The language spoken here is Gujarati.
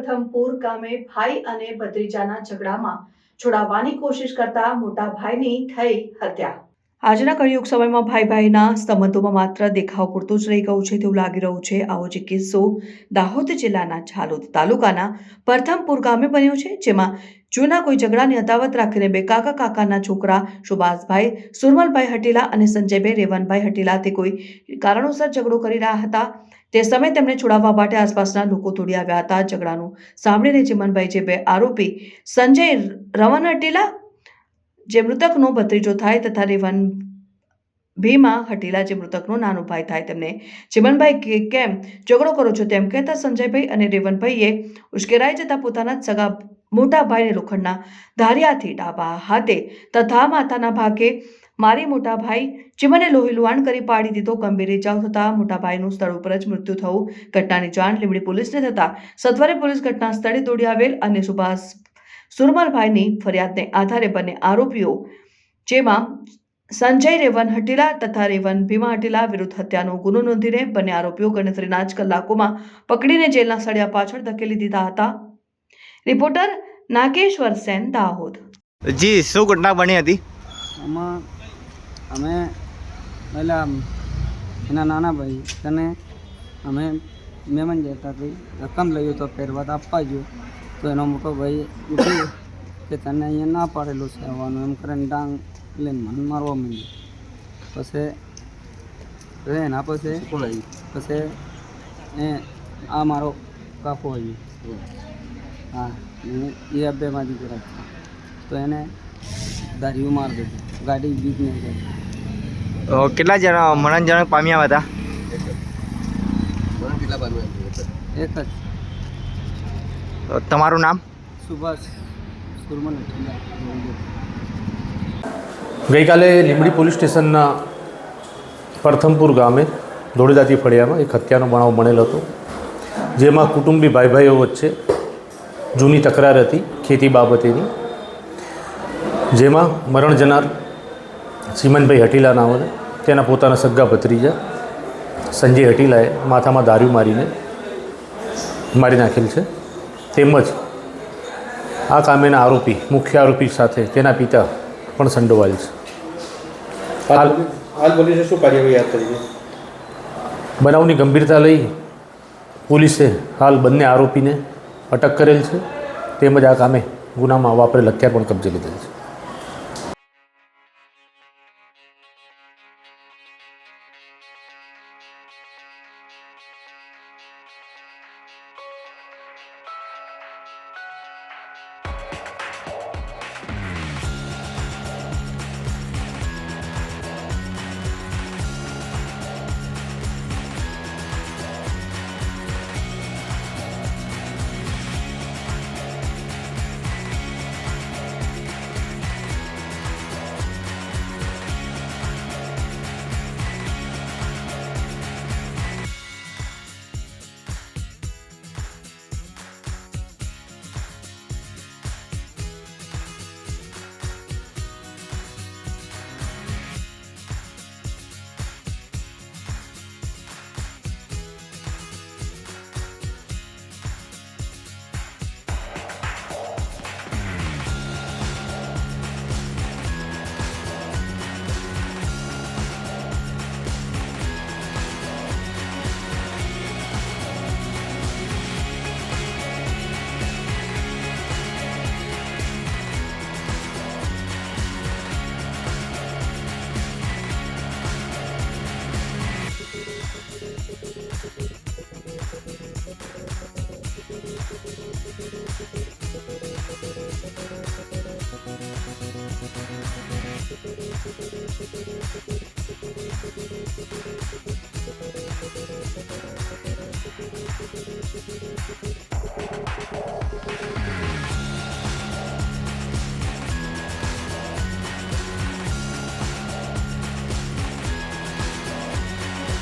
પ્રથમપુર ગામે ભાઈ અને ભત્રીજાના ઝઘડામાં છોડાવવાની કોશિશ કરતા મોટા ભાઈની થઈ હત્યા। આજના કળિયુગ સમયમાં ભાઈ ભાઈના સંબંધોમાં માત્ર દેખાવ પૂરતું જ રહી ગયું છે તેવું લાગી રહ્યું છે। આવો જ કિસ્સો દાહોદ જિલ્લાના ઝાલોદ તાલુકાના પ્રથમપુર ગામે બન્યો છે, જેમાં જૂના કોઈ ઝઘડાની અદાવત રાખીને બે કાકાના છોકરા સુભાષભાઈ સુરમલભાઈ હટીલા અને સંજયભાઈ રેવનભાઈ હટીલા તે કોઈ કારણોસર ઝઘડો કરી રહ્યા હતા। તે સમયે તેમને છોડાવવા માટે આસપાસના લોકો દોડી આવ્યા હતા। ઝઘડાનું સાંભળીને ચિમનભાઈ, જે બે આરોપી સંજય રવન હટીલા જે મૃતકનો ભત્રીજો થાય તથા રેવન ભીમા હટીલા જે મૃતકનો નાનો ભાઈ થાય, તેમને ચિમનભાઈ કે કેમ ઝઘડો કરો છો તેમ કહેતા સંજયભાઈ અને રેવનભાઈએ ઉશ્કેરાઈ જતા પોતાના જ સગા મોટા ભાઈને લોખંડના ધારિયાથી ડાબા હાથે તથા માથાના ભાગે મારી મોટા ભાઈ ચિમને લોહી લુહાણ કરી પાડી દીધો। ગંભીર ઇજાઓ થતા મોટા ભાઈનું સ્થળ ઉપર જ મૃત્યુ થયું। ઘટનાની જાણ લીંબડી પોલીસને થતા સત્વરે પોલીસ ઘટના સ્થળે દોડી આવેલ અને સુભાષ સુરમલભાઈની ફરિયાદને આધારે બંને આરોપીઓ જેમાં સંજય રેવન હટીલા તથા રેવન ભીમા હટીલા વિરુદ્ધ હત્યાનો ગુનો નોંધીને બંને આરોપીઓ ગણતરીના જ કલાકોમાં પકડીને જેલના સળિયા પાછળ ધકેલી દીધા હતા। રિપોર્ટર નાગેશ્વર સેન, દાહોદ। જી, શું ઘટના બની હતી? અમે પહેલા એના નાના ભાઈ તને અમે મહેમાન જતા હતી, રકમ લઈ તો પહેરવા આપવા ગયો તો એનો મોટો ભાઈ ઉઠી કે તને અહીંયા ના પાડેલું છે આવવાનું એમ કરીને ડાંગ લઈને મને મારવા માંડ્યું। પછી એના પછી એ આ મારો કાકો આવ્યો, હા એ બેમાં દીકરા તો એને દારીઓ મારી દીધી, ગાડી બીજ નહીં ગઈ। કેટલા જણા મરણ પામ્યા હતા? એક જ। તમારું નામ? સુભાષ સુરમલ। ગઈકાલે લીંબડી પોલીસ સ્ટેશનના પ્રથમપુર ગામે ધોળીદાતી ફળિયામાં એક હત્યાનો બનાવ બનેલો હતો, જેમાં કુટુંબી ભાઈઓ વચ્ચે જૂની તકરાર હતી ખેતી બાબતેની, જેમાં મરણ જનાર ચિમનભાઈ હટીલા નાઓને તેના પોતાના સગ્ગા ભત્રીજા સંજય હટીલાએ માથામાં દારૂ મારીને મારી નાખેલ છે। તેમજ આ કામેના આરોપી મુખ્ય આરોપી સાથે તેના પિતા પણ સંડોવાયેલ છે। હાલ પોલીસે શું કાર્યવાહી હાથ કરી છે? બનાવની ગંભીરતા લઈ પોલીસે હાલ બંને આરોપીને અટક કરેલ છે, તેમજ આ કામે ગુનામાં વાપરેલ હથિયાર પણ કબજે લીધેલ છે।